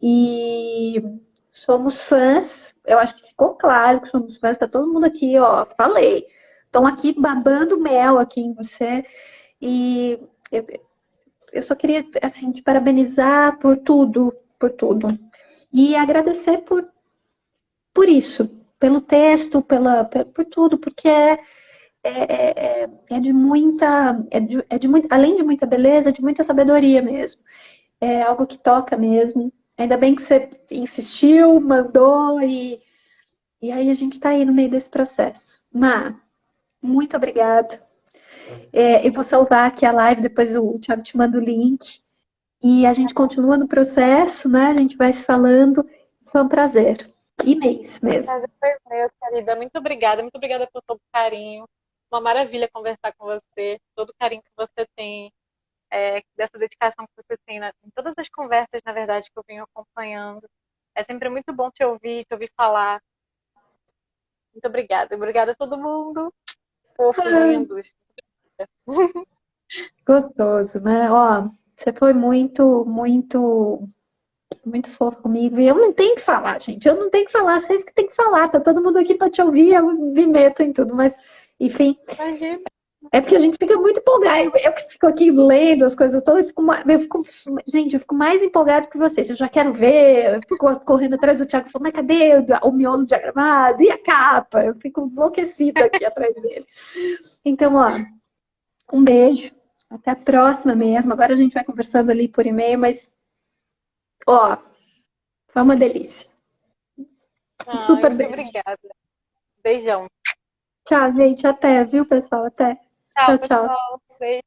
E somos fãs, eu acho que ficou claro que somos fãs, tá todo mundo aqui, ó, falei. Estão aqui babando mel aqui em você. E eu, eu só queria, assim, te parabenizar por tudo, por tudo. E agradecer por isso, pelo texto, por tudo, porque é de muita, além de muita beleza, é de muita sabedoria mesmo. É algo que toca mesmo. Ainda bem que você insistiu, mandou e aí a gente está aí no meio desse processo. Má, muito obrigada. Eu vou salvar aqui a live, depois o Thiago te manda o link. E a gente continua no processo, né? A gente vai se falando. Foi um prazer. Imenso mesmo. Prazer foi meu, querida. Muito obrigada por todo o carinho. Uma maravilha conversar com você, todo o carinho que você tem, dessa dedicação que você tem em todas as conversas, na verdade, que eu venho acompanhando. É sempre muito bom te ouvir falar. Muito obrigada. Obrigada a todo mundo. Fofos, lindos. Gostoso, né? Ó, você foi muito fofo comigo. E eu não tenho que falar, gente. Eu não tenho que falar. Vocês que têm que falar. Tá todo mundo aqui para te ouvir. Eu me meto em tudo. Mas, enfim, Imagina. é porque a gente fica muito empolgado. Eu que fico aqui lendo as coisas todas, gente, eu fico mais empolgado que vocês. Eu já quero ver, eu fico correndo atrás do Thiago, falando, mas cadê o miolo diagramado? E a capa? Eu fico enlouquecida aqui atrás dele. Então, ó, um beijo. Até a próxima mesmo. Agora a gente vai conversando ali por e-mail, mas, ó, foi uma delícia. Um Ai, super muito beijo. obrigada. Beijão. Tchau, gente. Até, viu, pessoal? Até. Tchau, Tchau, tchau. pessoal. Beijo.